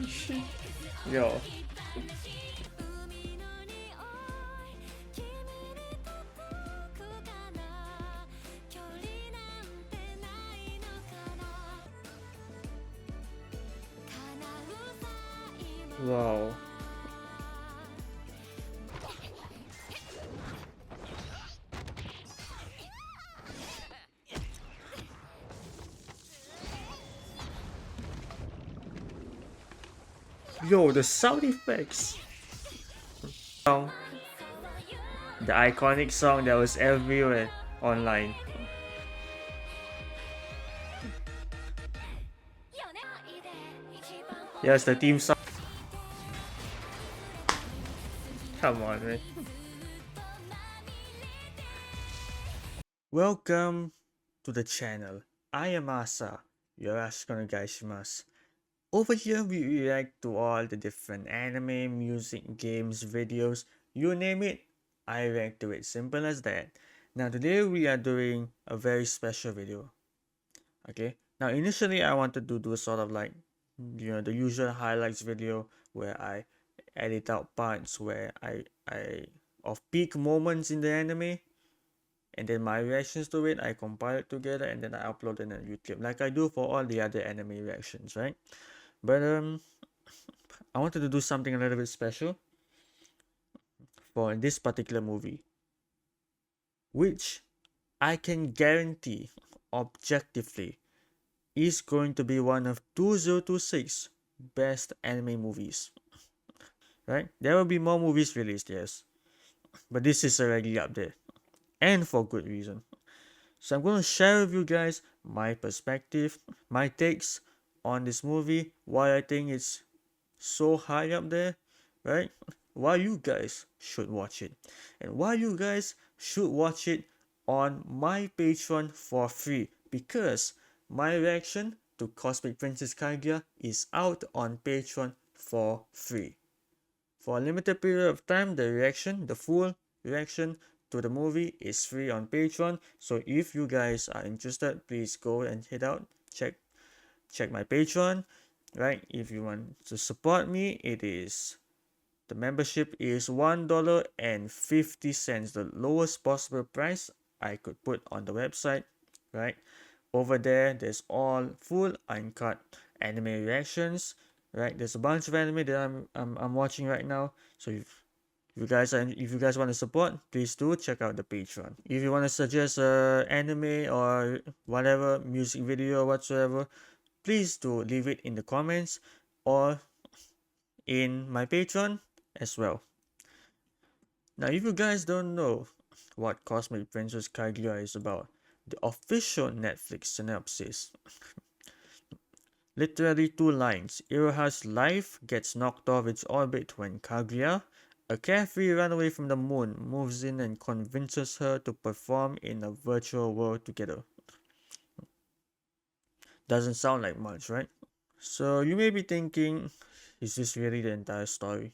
shit. Yo. Wow. Yo, the sound effects. Song, the iconic song that was everywhere online. Yes, the theme song. Come on, man. Welcome to the channel. I am Asa. Yorashiko onegaishimasu. Over here, we react to all the different anime, music, games, videos, you name it, I react to it. Simple as that. Now, today we are doing a very special video. Okay. Now, initially, I wanted to do sort of like, the usual highlights video where I edit out parts where I of peak moments in the anime, and then my reactions to it, I compile it together and then I upload it on YouTube, like I do for all the other anime reactions, right? But I wanted to do something a little bit special for this particular movie, which I can guarantee objectively is going to be one of 2026 best anime movies. Right? There will be more movies released, yes, but this is already up there, and for good reason. So I'm going to share with you guys my perspective, my takes on this movie, why I think it's so high up there, right? Why you guys should watch it, and why you guys should watch it on my Patreon for free, because my reaction to Cosmic Princess Kaguya is out on Patreon for free. For a limited period of time, the full reaction to the movie is free on Patreon. So if you guys are interested, please go and head out, check my Patreon, right? If you want to support me, the membership is $1.50, the lowest possible price I could put on the website, right? Over there, there's all full uncut anime reactions, right? There's a bunch of anime that I'm watching right now. So if you guys want to support, please do check out the Patreon. If you want to suggest anime or whatever music video or whatsoever, please do leave it in the comments or in my Patreon as well. Now, if you guys don't know what Cosmic Princess Kaguya is about, the official Netflix synopsis, literally 2 lines. Iroha's life gets knocked off its orbit when Kaguya, a carefree runaway from the moon, moves in and convinces her to perform in a virtual world together. Doesn't sound like much, right? So you may be thinking, is this really the entire story?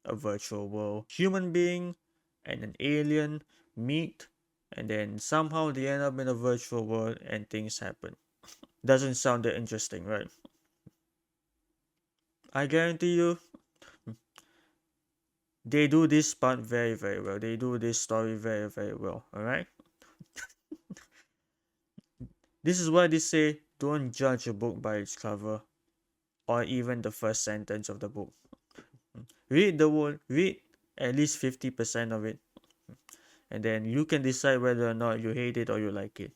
A virtual world, human being and an alien meet, and then somehow they end up in a virtual world and things happen. Doesn't sound that interesting, right? I guarantee you, they do this part very, very well. They do this story very, very well, alright? This is why they say, don't judge a book by its cover, or even the first sentence of the book. Read at least 50% of it, and then you can decide whether or not you hate it or you like it.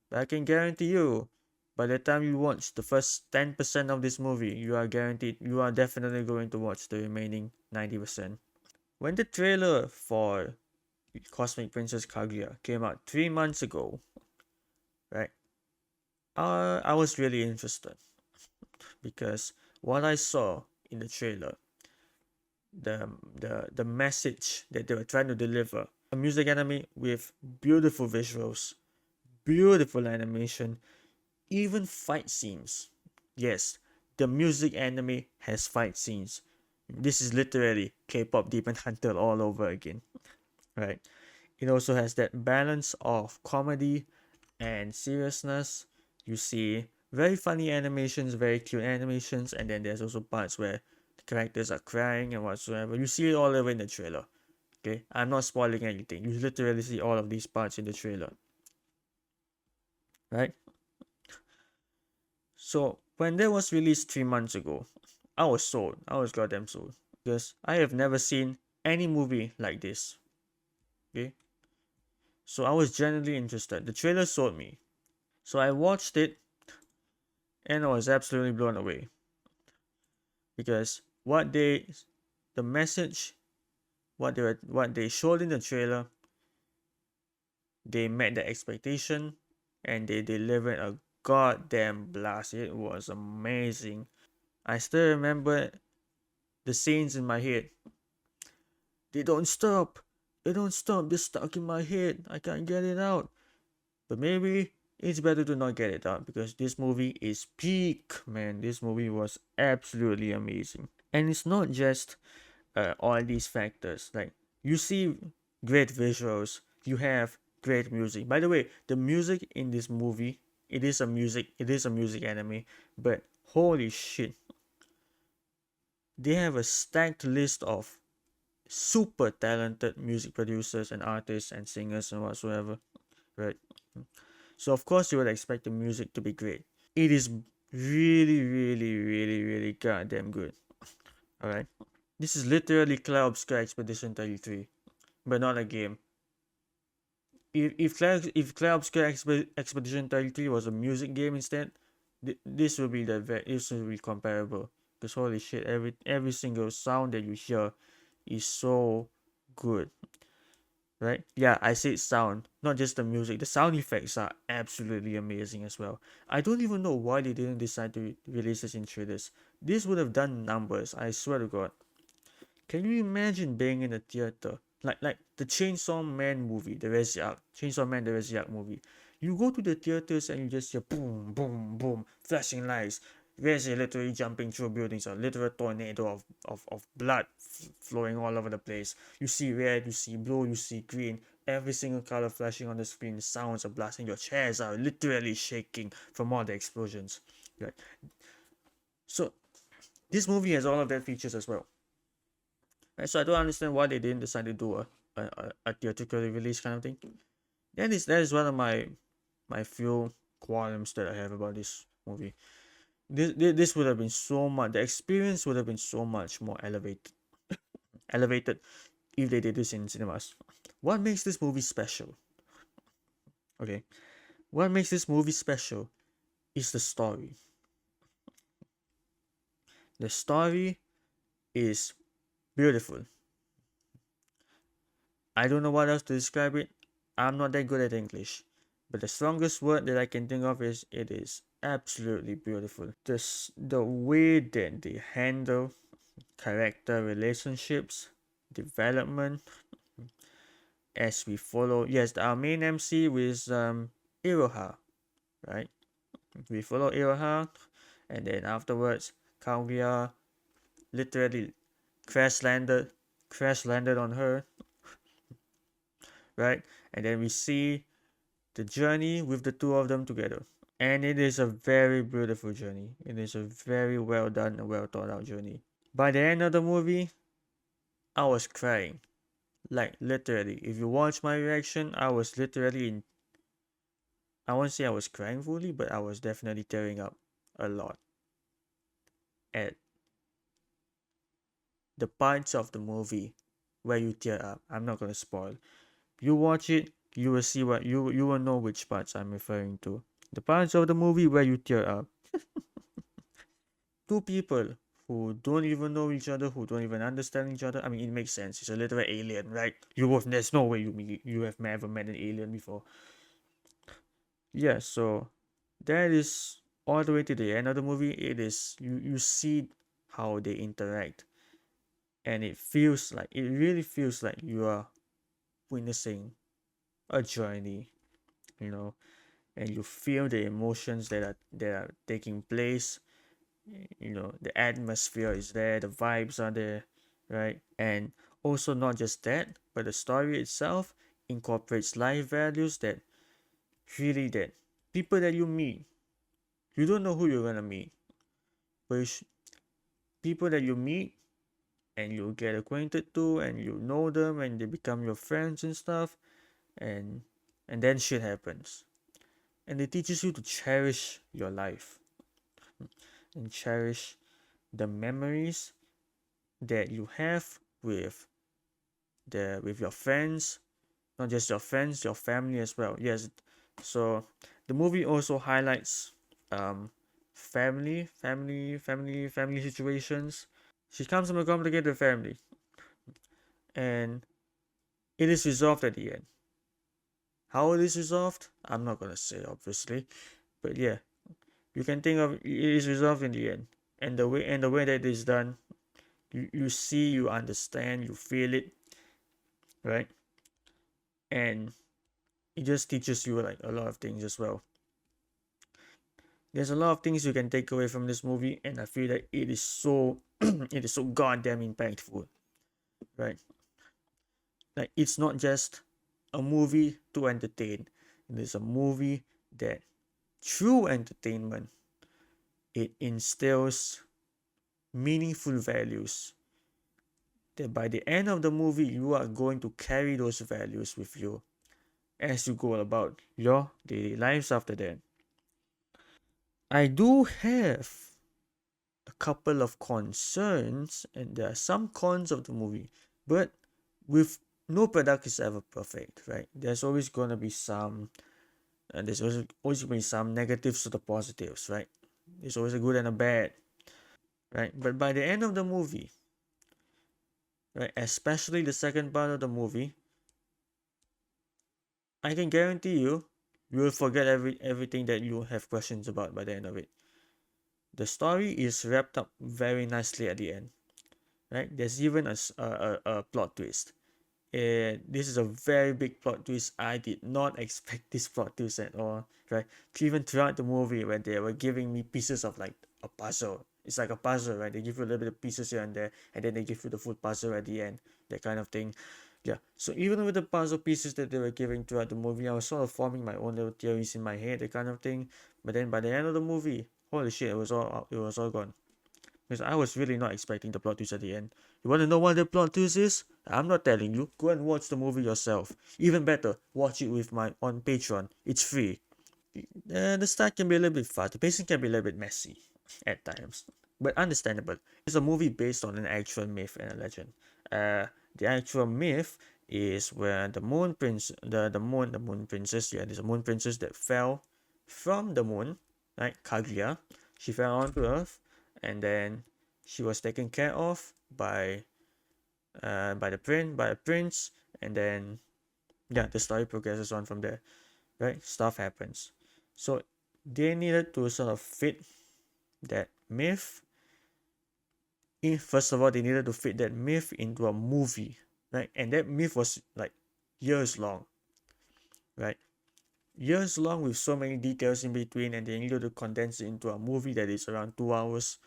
But I can guarantee you, by the time you watch the first 10% of this movie, you are definitely going to watch the remaining 90%. When the trailer for Cosmic Princess Kaguya came out 3 months ago, right? I was really interested because what I saw in the trailer, the message that they were trying to deliver, a music anime with beautiful visuals, beautiful animation, even fight scenes. Yes, the music anime has fight scenes. This is literally K-pop Demon Hunter all over again, right? It also has that balance of comedy and seriousness. You see Very funny animations, very cute animations, and then there's also parts where the characters are crying and whatsoever. You see it all over in the trailer. Okay, I'm not spoiling anything. You literally see all of these parts in the trailer, right? So when that was released 3 months ago, I was sold. I was goddamn sold because I have never seen any movie like this. Okay, so I was genuinely interested. The trailer sold me, so I watched it and I was absolutely blown away because the message, what they showed in the trailer, they met the expectation, and they delivered a goddamn blast. It was amazing. I still remember the scenes in my head. They don't stop. They don't stop. They're stuck in my head. I can't get it out. But maybe it's better to not get it out because this movie is peak, man. This movie was absolutely amazing. And it's not just all these factors. Like, you see great visuals, you have great music. By the way, the music in this movie, it is a music anime, but holy shit, they have a stacked list of super talented music producers and artists and singers and whatsoever, right? So of course you would expect the music to be great. It is really, really, really, really goddamn good. All right. This is literally Cloud Obscure Expedition 33, but not a game. If Cloud Obscure Expedition 33 was a music game instead, this will be this will be comparable. Because holy shit, every single sound that you hear is so good, right? Yeah, I said sound, not just the music. The sound effects are absolutely amazing as well. I don't even know why they didn't decide to release this in trailers. This would have done numbers, I swear to God. Can you imagine being in a theater? Like the Chainsaw Man movie, the Reziak. Chainsaw Man, the Reziak movie. You go to the theaters and you just hear boom, boom, boom, flashing lights. Rezi literally jumping through buildings, a literal tornado of blood flowing all over the place. You see red, you see blue, you see green. Every single color flashing on the screen. The sounds are blasting. Your chairs are literally shaking from all the explosions. Right. So this movie has all of that features as well. Right, so I don't understand why they didn't decide to do a theatrical release kind of thing. That is one of my few qualms that I have about this movie. This would have been so much. The experience would have been so much more elevated if they did this in cinemas. What makes this movie special? Okay, what makes this movie special is the story. The story is beautiful. I don't know what else to describe it. I'm not that good at English. But the strongest word that I can think of is it is absolutely beautiful. The way that they handle character relationships, development, as we follow. Yes, our main MC was Iroha, right? We follow Iroha, and then afterwards, Kaguya literally crash landed, crash landed on her, right? And then we see the journey with the two of them together. And it is a very beautiful journey. It is a very well done and well thought out journey. By the end of the movie, I was crying. Like literally. If you watch my reaction, I was literally in, I won't say I was crying fully, but I was definitely tearing up a lot at the parts of the movie where you tear up. I'm not gonna spoil. You watch it, you will see what you will know which parts I'm referring to. The parts of the movie where you tear up. Two people who don't even know each other, who don't even understand each other. I mean, it makes sense. It's a literal alien, right? There's no way you have ever met an alien before. Yeah, so that is all the way to the end of the movie. It is you see how they interact, and it really feels like you are witnessing a journey, you know, and you feel the emotions that are taking place. The atmosphere is there, the vibes are there, right? And also not just that, but the story itself incorporates life values that really that people that you meet You don't know who you're gonna meet, but people that you meet and you get acquainted to and you know them and they become your friends and stuff, and then shit happens, and it teaches you to cherish your life and cherish the memories that you have with your friends, not just your friends, your family as well. Yes, so the movie also highlights um family situations. She comes from a complicated family, and it is resolved at the end. How it is resolved, I'm not gonna say obviously, but yeah, you can think of it is resolved in the end, and the way that it is done, you see, you understand, you feel it, right? And it just teaches you like a lot of things as well. There's a lot of things you can take away from this movie, and I feel that it is so it is so goddamn impactful, right? Like it's not just a movie to entertain. It is a movie that through entertainment it instills meaningful values that by the end of the movie you are going to carry those values with you as you go about your daily lives after that. I do have a couple of concerns, and there are some cons of the movie, but with no product is ever perfect, right? There's always gonna be some, and there's always gonna be some negatives to the positives, right? There's always a good and a bad, right? But by the end of the movie, right, especially the second part of the movie, I can guarantee you will forget everything that you have questions about by the end of it. The story is wrapped up very nicely at the end, right? There's even a plot twist. This is a very big plot twist. I did not expect this plot twist at all, right? Even throughout the movie, when they were giving me pieces of like a puzzle, it's like a puzzle, right? They give you a little bit of pieces here and there, and then they give you the full puzzle at the end, that kind of thing. Yeah. So even with the puzzle pieces that they were giving throughout the movie, I was sort of forming my own little theories in my head, that kind of thing. But then by the end of the movie, holy shit, it was all gone. Because I was really not expecting the plot twist at the end. You want to know what the plot twist is? I'm not telling you. Go and watch the movie yourself. Even better, watch it with my on Patreon. It's free. The start can be a little bit fast. The pacing can be a little bit messy at times, but understandable. It's a movie based on an actual myth and a legend. The actual myth is where the moon princess. Yeah, there's a moon princess that fell from the moon, right? Kaguya. She fell onto Earth, and then she was taken care of by a prince, and then yeah, the story progresses on from there, right? Stuff happens. So they needed to sort of fit that myth in. First of all, they needed to fit that myth into a movie, right? And that myth was like years long, right? Years long with so many details in between, and they needed to condense it into a movie that is around 2 hours,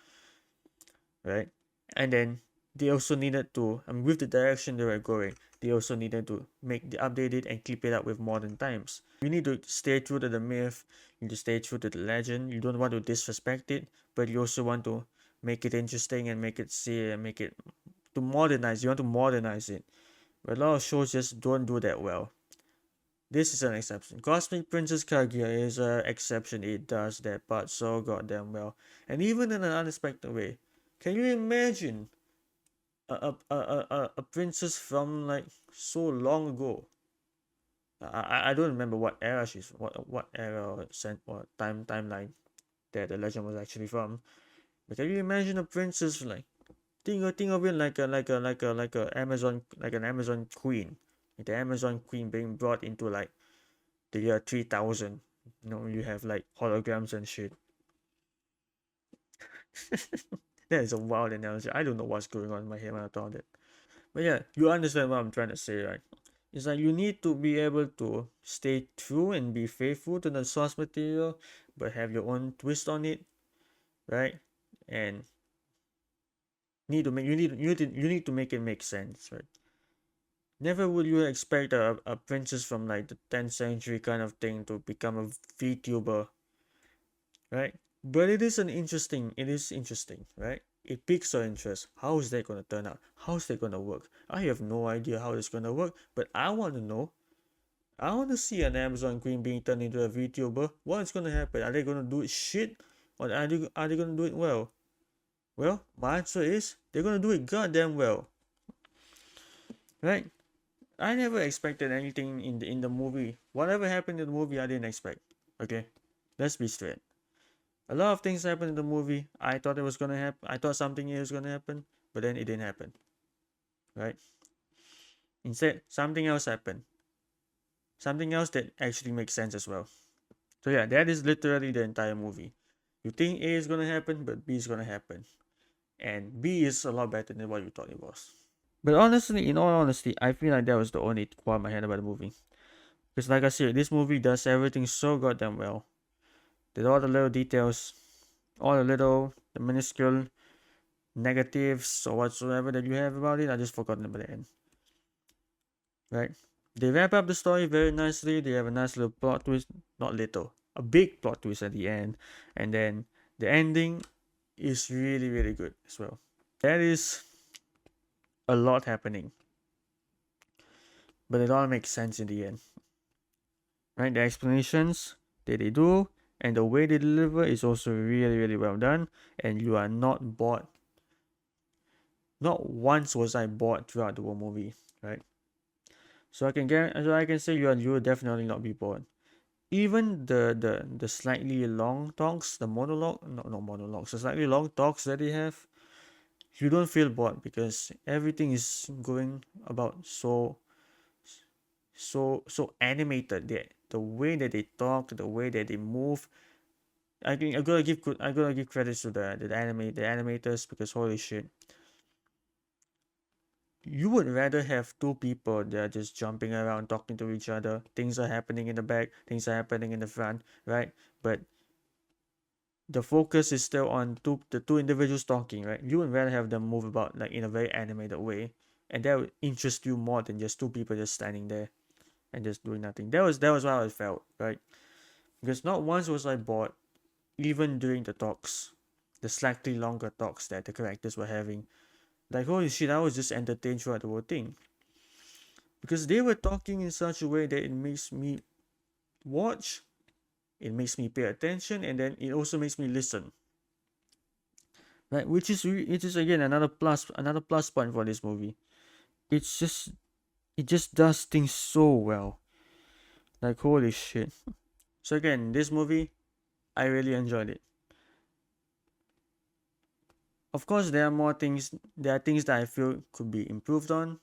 right? And then they also needed to, I mean, with the direction they were going, they also needed to make the update it and keep it up with modern times. You need to stay true to the myth, you need to stay true to the legend. You don't want to disrespect it, but you also want to make it interesting and make it see and make it to modernize. You want to modernize it. But a lot of shows just don't do that well. This is an exception. Cosmic Princess Kaguya is an exception. It does that part so goddamn well. And even in an unexpected way. Can you imagine a princess from like so long ago? I don't remember what era what era or timeline that the legend was actually from. But can you imagine a princess like think of it like a Amazon, like an Amazon queen, like the Amazon queen being brought into like the year 3000. You have like holograms and shit. That is a wild analogy. I don't know what's going on in my head when I thought it. But yeah, you understand what I'm trying to say, right? It's like you need to be able to stay true and be faithful to the source material, but have your own twist on it, right? And you need to make it make sense, right? Never would you expect a princess from like the 10th century kind of thing to become a VTuber, right? But it is interesting, right? It piques our interest. How is that gonna turn out? How is that gonna work? I have no idea how it's gonna work, but I want to know. I want to see an Amazon Queen being turned into a VTuber. What's gonna happen? Are they gonna do it shit, or are they gonna do it well? Well, my answer is they're gonna do it goddamn well, right? I never expected anything in the movie. Whatever happened in the movie, I didn't expect. Okay, let's be straight. A lot of things happened in the movie. I thought it was gonna happen. I thought something was gonna happen, but then it didn't happen. Right? Instead, something else happened. Something else that actually makes sense as well. So yeah, that is literally the entire movie. You think A is gonna happen, but B is gonna happen, and B is a lot better than what you thought it was. But honestly, in all honesty, I feel like that was the only qualm I had about the movie. Because like I said, this movie does everything so goddamn well. That all the little details, all the minuscule negatives or whatsoever that you have about it, I just forgotten about the end. Right? They wrap up the story very nicely. They have a nice little plot twist, not little, a big plot twist at the end, and then the ending is really really good as well. There is a lot happening, but it all makes sense in the end. Right? The explanations that they do and the way they deliver is also really really well done, and you are not bored. Not once was I bored throughout the whole movie. Right? So I can say you will definitely not be bored. Even the slightly long talks, the monologue, not monologues, the slightly long talks that they have, you don't feel bored because everything is going about so animated. The way that they talk, the way that they move. I gotta give credits to the animators because holy shit, you would rather have two people that are just jumping around talking to each other. Things are happening in the back, things are happening in the front, right? But the focus is still on the two individuals talking, right? You would rather have them move about like in a very animated way, and that would interest you more than just two people just standing there and just doing nothing. That was how I felt, right? Because not once was I bored, even during the talks, the slightly longer talks that the characters were having. Like holy shit, I was just entertained throughout the whole thing because they were talking in such a way that it makes me watch, it makes me pay attention, and then it also makes me listen, right? Which is again another plus point for this movie. It's just it just does things so well, like holy shit. So again, this movie, I really enjoyed it. Of course, there are things that I feel could be improved on,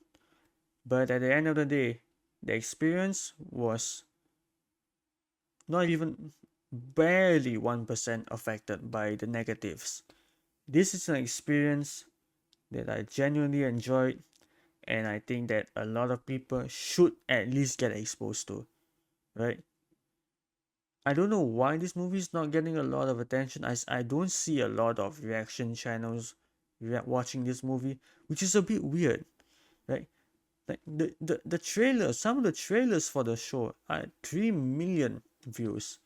but at the end of the day, the experience was not even barely 1% affected by the negatives. This is an experience that I genuinely enjoyed, and I think that a lot of people should at least get exposed to, right? I don't know why this movie is not getting a lot of attention. I don't see a lot of reaction channels watching this movie, which is a bit weird, right? Like the trailer, some of the trailers for the show are 3 million views,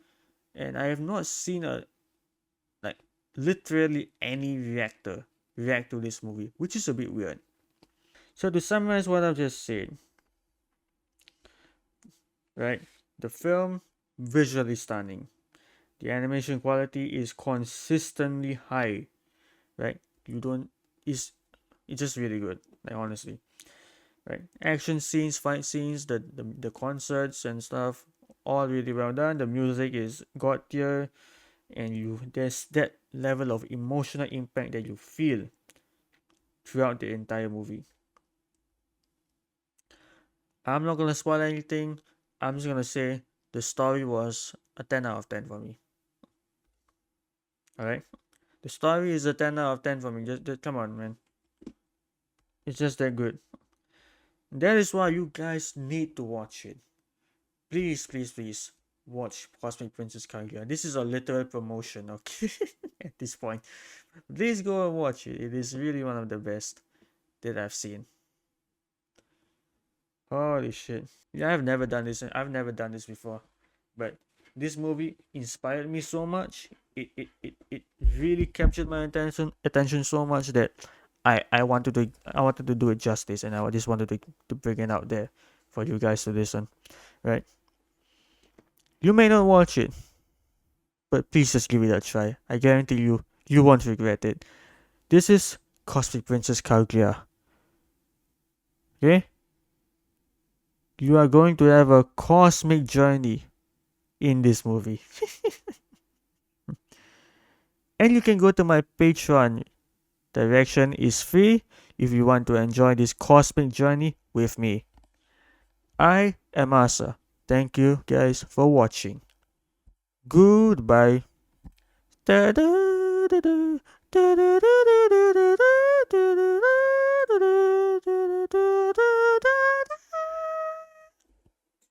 and I have not seen a like literally any reactor react to this movie, which is a bit weird. So to summarize what I've just said, right? The film visually stunning. The animation quality is consistently high, right? You don't it's just really good, like honestly. Right? Action scenes, fight scenes, the concerts and stuff, all really well done. The music is god tier, and there's that level of emotional impact that you feel throughout the entire movie. I'm not gonna spoil anything. I'm just gonna say the story was a 10 out of 10 for me. Alright? The story is a 10 out of 10 for me. Just come on, man. It's just that good. That is why you guys need to watch it. Please, please, please watch Cosmic Princess Kaguya. This is a literal promotion, okay? At this point. Please go and watch it. It is really one of the best that I've seen. Holy shit. Yeah, I've never done this. I've never done this before. But This movie inspired me so much. It really captured my attention so much that I wanted to do it justice, and I just wanted to bring it out there for you guys to listen. Right? You may not watch it, but please just give it a try. I guarantee you won't regret it. This is Cosmic Princess Kaguya. Okay? You are going to have a cosmic journey in this movie. And you can go to my Patreon. Direction is free if you want to enjoy this cosmic journey with me. I am Asa. Thank you guys for watching. Goodbye.